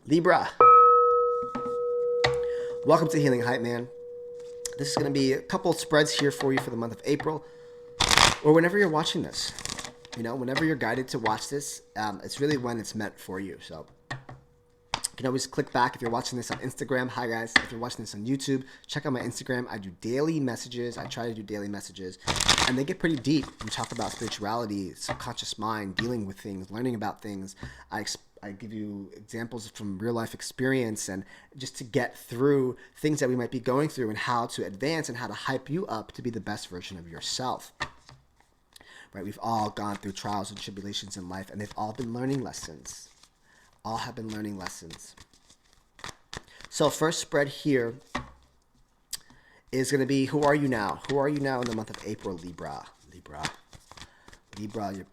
Libra, welcome to Healing Hype Man. This is going to be a couple spreads here for you for the month of April, or whenever you're watching this. You know, whenever you're guided to watch this, it's really when it's meant for you. So you can always click back if you're watching this on Instagram. Hi guys, if you're watching this on YouTube, check out my Instagram. I do daily messages. I try to do daily messages, and they get pretty deep. We talk about spirituality, subconscious mind, dealing with things, learning about things. I give you examples from real life experience and just to get through things that we might be going through and how to advance and how to hype you up to be the best version of yourself. Right? We've all gone through trials and tribulations in life, and they've all been learning lessons. All have been learning lessons. So first spread here is going to be, who are you now? Who are you now in the month of April, Libra? Libra, you're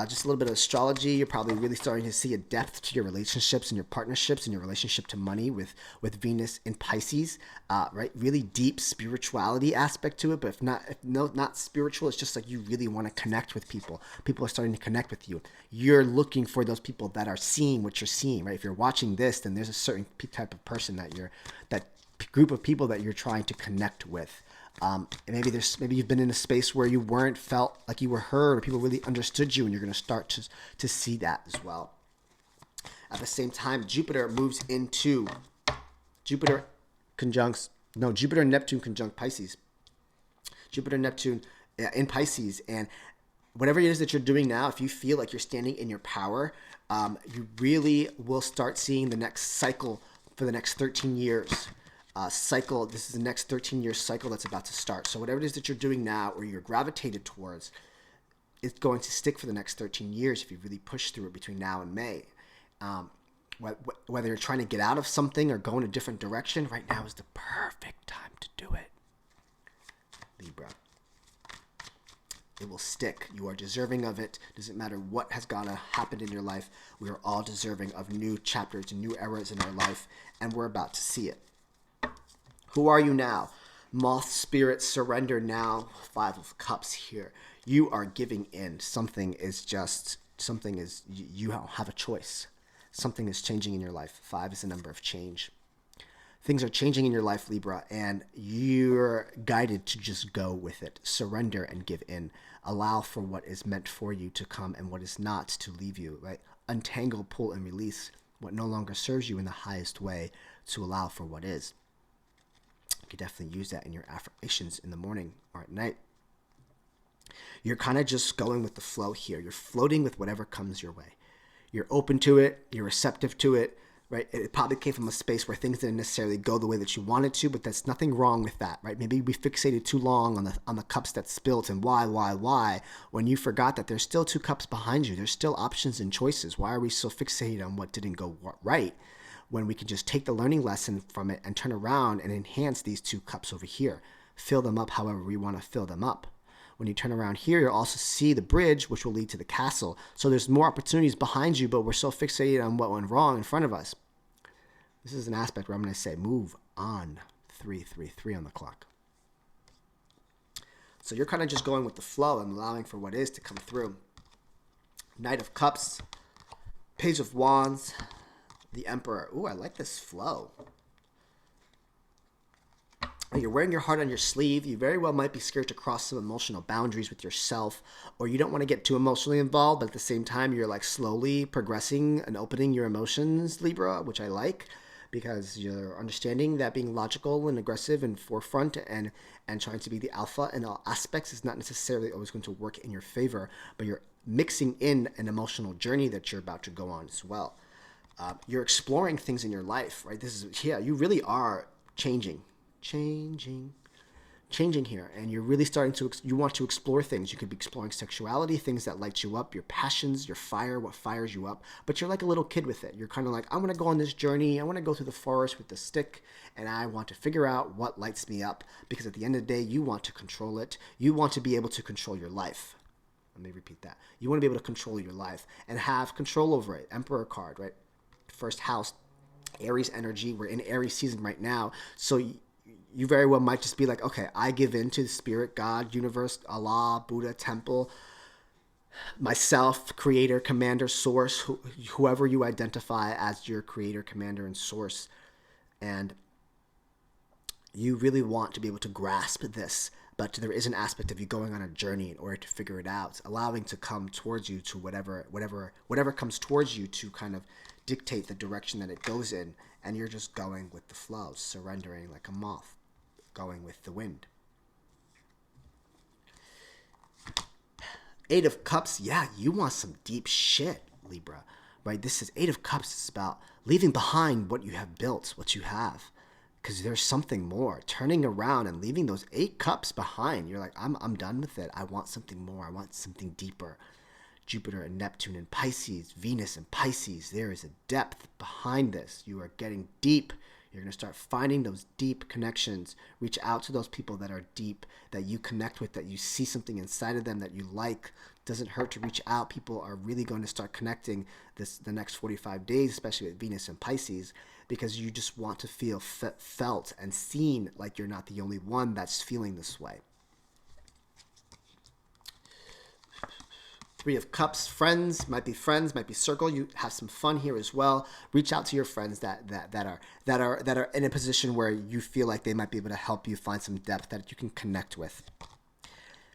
just a little bit of astrology. You're probably really starting to see a depth to your relationships and your partnerships and your relationship to money with Venus in Pisces, right? Really deep spirituality aspect to it. But if not spiritual, it's just like you really want to connect with people. People are starting to connect with you. You're looking for those people that are seeing what you're seeing, right? If you're watching this, then there's a certain type of person that group of people that you're trying to connect with. Maybe you've been in a space where you weren't felt like you were heard or people really understood you, and you're going to start to see that as well. At the same time, Jupiter, Neptune conjunct Pisces. Jupiter, Neptune in Pisces, and whatever it is that you're doing now, if you feel like you're standing in your power, you really will start seeing the next cycle for the next 13 years. This is the next 13-year cycle that's about to start. So whatever it is that you're doing now or you're gravitated towards, it's going to stick for the next 13 years if you really push through it between now and May. Whether you're trying to get out of something or go in a different direction, right now is the perfect time to do it. Libra. It will stick. You are deserving of it. Doesn't matter what has happened in your life. We are all deserving of new chapters and new eras in our life, and we're about to see it. Who are you now? Moth spirit, surrender now. 5 of Cups here. You are giving in. You don't have a choice. Something is changing in your life. 5 is the number of change. Things are changing in your life, Libra, and you're guided to just go with it. Surrender and give in. Allow for what is meant for you to come and what is not to leave you, right? Untangle, pull, and release what no longer serves you in the highest way to allow for what is. You could definitely use that in your affirmations in the morning or at night. You're kind of just going with the flow here. You're floating with whatever comes your way. You're open to it. You're receptive to it, right? It probably came from a space where things didn't necessarily go the way that you wanted to, but that's nothing wrong with that, right? Maybe we fixated too long on the cups that spilt and why, when you forgot that there's still 2 cups behind you. There's still options and choices. Why are we so fixated on what didn't go right, when we can just take the learning lesson from it and turn around and enhance these 2 cups over here, fill them up however we want to fill them up. When you turn around here, you'll also see the bridge, which will lead to the castle. So there's more opportunities behind you, but we're so fixated on what went wrong in front of us. This is an aspect where I'm going to say, move on. 3 on the clock. So you're kind of just going with the flow and allowing for what is to come through. Knight of Cups, Page of Wands, the Emperor. Ooh, I like this flow. You're wearing your heart on your sleeve. You very well might be scared to cross some emotional boundaries with yourself, or you don't want to get too emotionally involved, but at the same time, you're like slowly progressing and opening your emotions, Libra, which I like, because you're understanding that being logical and aggressive and forefront and trying to be the alpha in all aspects is not necessarily always going to work in your favor, but you're mixing in an emotional journey that you're about to go on as well. You're exploring things in your life, right? You really are changing here, and you're really starting to, you want to explore things. You could be exploring sexuality, things that light you up, your passions, your fire, what fires you up, but you're like a little kid with it. You're kind of like, I want to go on this journey. I want to go through the forest with the stick, and I want to figure out what lights me up, because at the end of the day, you want to control it. You want to be able to control your life. Let me repeat that. You want to be able to control your life and have control over it. Emperor card, right? First house, Aries energy. We're in Aries season right now. So you very well might just be like, okay, I give in to the spirit, God, universe, Allah, Buddha, temple, myself, creator, commander, source, whoever you identify as your creator, commander, and source. And you really want to be able to grasp this, but there is an aspect of you going on a journey in order to figure it out, allowing to come towards you to whatever comes towards you to kind of dictate the direction that it goes in, and you're just going with the flow, surrendering like a moth, going with the wind. Eight of Cups, yeah, you want some deep shit, Libra, right? This is Eight of Cups. It's about leaving behind what you have built, what you have, because there's something more. Turning around and leaving those 8 cups behind. You're like, I'm done with it. I want something more. I want something deeper. Jupiter and Neptune and Pisces, Venus and Pisces. There is a depth behind this. You are getting deep. You're going to start finding those deep connections. Reach out to those people that are deep, that you connect with, that you see something inside of them that you like. Doesn't hurt to reach out. People are really going to start connecting the next 45 days, especially with Venus and Pisces, because you just want to feel felt and seen, like you're not the only one that's feeling this way. Three of Cups, friends, might be circle. You have some fun here as well. Reach out to your friends that are in a position where you feel like they might be able to help you find some depth that you can connect with.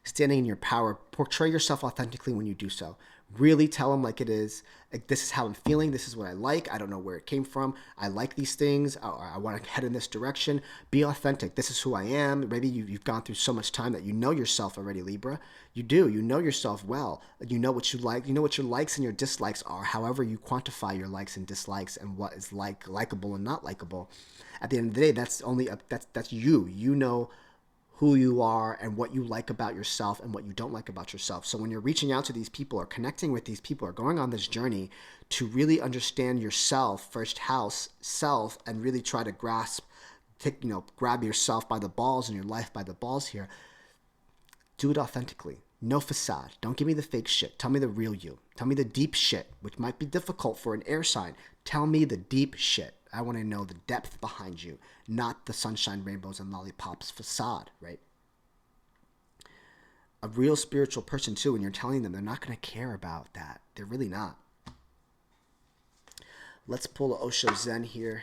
Standing in your power, portray yourself authentically when you do so. Really tell them like it is. Like, this is how I'm feeling. This is what I like. I don't know where it came from. I like these things. I want to head in this direction. Be authentic. This is who I am. Maybe you've gone through so much time that you know yourself already, Libra. You do. You know yourself well. You know what you like. You know what your likes and your dislikes are. However you quantify your likes and dislikes and what is likable and not likable. At the end of the day, that's you. You know who you are and what you like about yourself and what you don't like about yourself. So when you're reaching out to these people or connecting with these people or going on this journey to really understand yourself, first house self, and really try to grab yourself by the balls and your life by the balls here, do it authentically. No facade. Don't give me the fake shit. Tell me the real you. Tell me the deep shit, which might be difficult for an air sign. Tell me the deep shit. I want to know the depth behind you, not the sunshine, rainbows, and lollipops facade, right? A real spiritual person, too, when you're telling them, they're not going to care about that. They're really not. Let's pull a Osho Zen here.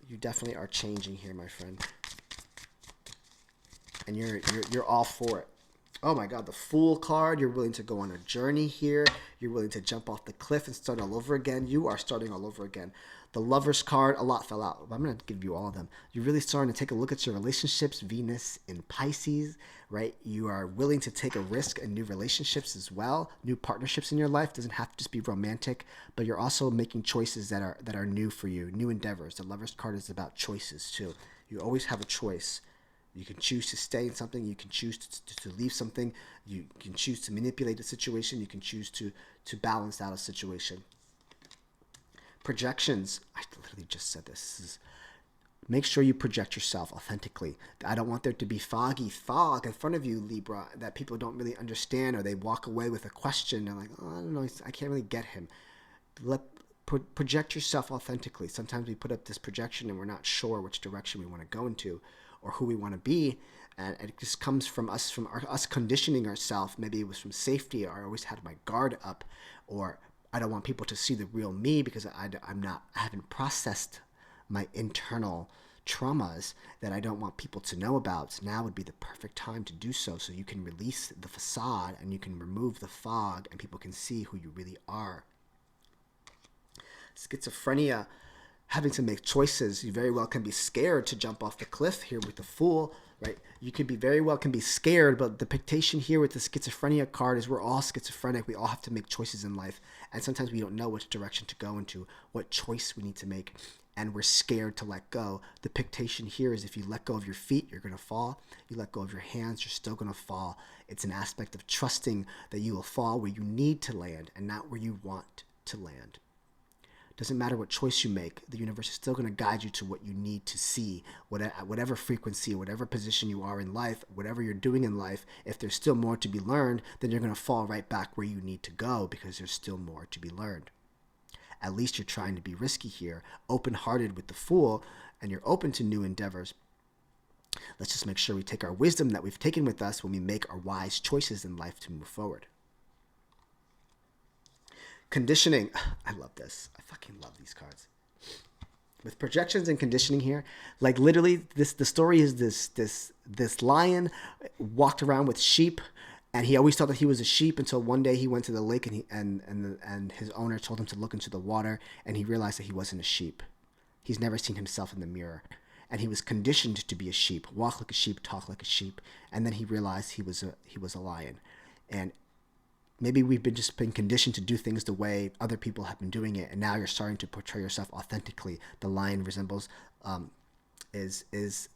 You definitely are changing here, my friend. And you're all for it. Oh my God, the Fool card. You're willing to go on a journey here. You're willing to jump off the cliff and start all over again. You are starting all over again. The Lover's card, a lot fell out. I'm going to give you all of them. You're really starting to take a look at your relationships. Venus in Pisces, right? You are willing to take a risk in new relationships as well. New partnerships in your life. Doesn't have to just be romantic, but you're also making choices that are new for you. New endeavors. The Lover's card is about choices too. You always have a choice. You can choose to stay in something. You can choose to leave something. You can choose to manipulate a situation. You can choose to balance out a situation. Projections. I literally just said this. Make sure you project yourself authentically. I don't want there to be foggy fog in front of you, Libra, that people don't really understand, or they walk away with a question. They're like, oh, I don't know, I can't really get him. Project yourself authentically. Sometimes we put up this projection and we're not sure which direction we want to go into, or who we want to be, and it just comes from us conditioning ourselves. Maybe it was from safety, or I always had my guard up, or I don't want people to see the real me because I haven't processed my internal traumas that I don't want people to know about. Now would be the perfect time to do so you can release the facade and you can remove the fog and people can see who you really are. Schizophrenia. Having to make choices. You very well can be scared to jump off the cliff here with the Fool, right? You could be very well can be scared, but the dictation here with the schizophrenia card is we're all schizophrenic. We all have to make choices in life, and sometimes we don't know which direction to go into, what choice we need to make, and we're scared to let go. The dictation here is if you let go of your feet, you're going to fall. You let go of your hands, you're still going to fall. It's an aspect of trusting that you will fall where you need to land and not where you want to land. Doesn't matter what choice you make, the universe is still going to guide you to what you need to see, whatever frequency, whatever position you are in life, whatever you're doing in life. If there's still more to be learned, then you're going to fall right back where you need to go because there's still more to be learned. At least you're trying to be risky here, open-hearted with the Fool, and you're open to new endeavors. Let's just make sure we take our wisdom that we've taken with us when we make our wise choices in life to move forward. Conditioning. I love this. I fucking love these cards. With projections and conditioning here, like literally the story is this lion walked around with sheep, and he always thought that he was a sheep until one day he went to the lake and his owner told him to look into the water, and he realized that he wasn't a sheep. He's never seen himself in the mirror, and he was conditioned to be a sheep, walk like a sheep, talk like a sheep, and then he realized he was a lion. And maybe we've been conditioned to do things the way other people have been doing it, and now you're starting to portray yourself authentically. The lion resembles is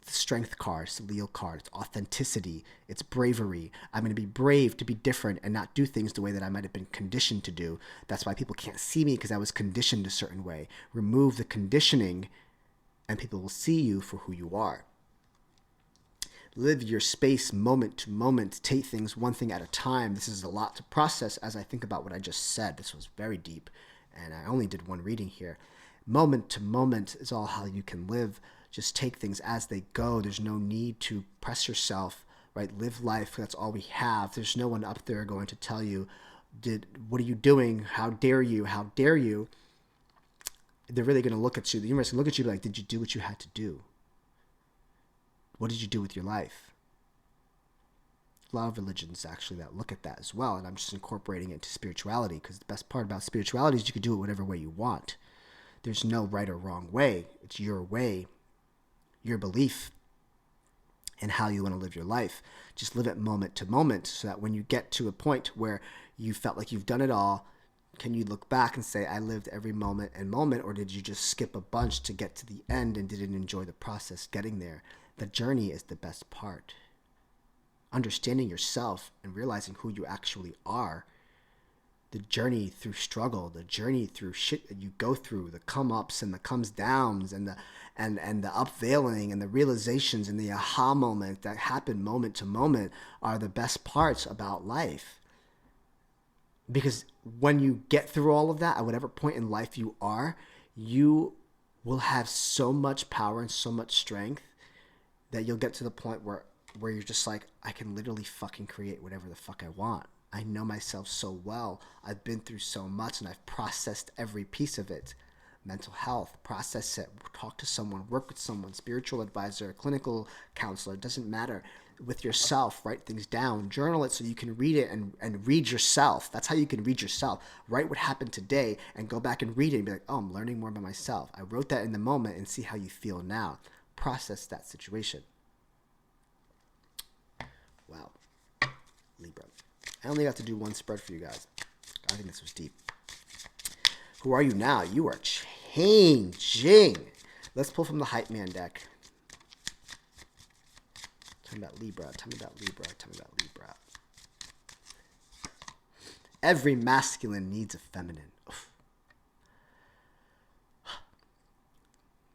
the strength card, it's the Leo card. It's authenticity, it's bravery. I'm going to be brave to be different and not do things the way that I might have been conditioned to do. That's why people can't see me, because I was conditioned a certain way. Remove the conditioning, and people will see you for who you are. Live your space moment to moment. Take things one thing at a time. This is a lot to process as I think about what I just said. This was very deep, and I only did one reading here. Moment to moment is all how you can live. Just take things as they go. There's no need to press yourself, right? Live life. That's all we have. There's no one up there going to tell you, what are you doing? How dare you? How dare you? They're really going to look at you. The universe will look at you like, did you do what you had to do? What did you do with your life? A lot of religions actually that look at that as well, and I'm just incorporating it into spirituality, because the best part about spirituality is you can do it whatever way you want. There's no right or wrong way. It's your way, your belief, and how you want to live your life. Just live it moment to moment, so that when you get to a point where you felt like you've done it all, can you look back and say, I lived every moment and moment, or did you just skip a bunch to get to the end and didn't enjoy the process getting there? The journey is the best part. Understanding yourself and realizing who you actually are. The journey through struggle, the journey through shit that you go through, the come-ups and the comes-downs, and the upveiling and the realizations and the aha moment that happen moment to moment are the best parts about life. Because when you get through all of that, at whatever point in life you are, you will have so much power and so much strength that you'll get to the point where you're just like, I can literally fucking create whatever the fuck I want. I know myself so well. I've been through so much, and I've processed every piece of it. Mental health, process it, talk to someone, work with someone, spiritual advisor, clinical counselor, it doesn't matter. With yourself, write things down, journal it so you can read it and read yourself. That's how you can read yourself. Write what happened today and go back and read it and be like, oh, I'm learning more about myself. I wrote that in the moment, and see how you feel now. Process that situation. Wow. Libra. I only got to do one spread for you guys. I think this was deep. Who are you now? You are changing. Let's pull from the Hype Man deck. Tell me about Libra. Tell me about Libra. Tell me about Libra. Every masculine needs a feminine. Oof.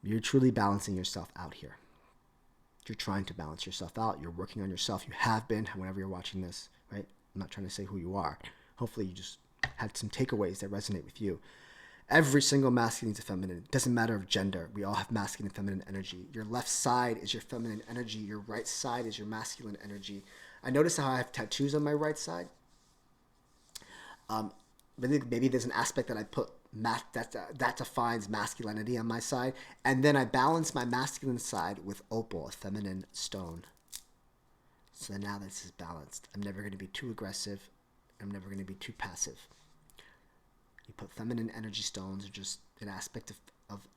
You're truly balancing yourself out here. You're trying to balance yourself out. You're working on yourself. You have been, whenever you're watching this, right? I'm not trying to say who you are. Hopefully you just had some takeaways that resonate with you. Every single masculine needs a feminine. It doesn't matter of gender. We all have masculine and feminine energy. Your left side is your feminine energy. Your right side is your masculine energy. I notice how I have tattoos on my right side. Maybe there's an aspect that I put that defines masculinity on my side, and then I balance my masculine side with opal, a feminine stone. So now this is balanced. I'm never going to be too aggressive. I'm never going to be too passive. You put feminine energy stones, or just an aspect of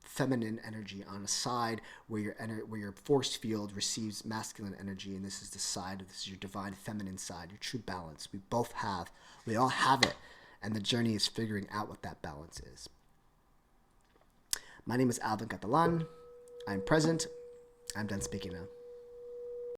feminine energy on a side where your force field receives masculine energy, and this is the side. This is your divine feminine side, your true balance. We all have it, and the journey is figuring out what that balance is. My name is Alvin Catalan. I'm present. I'm done speaking now.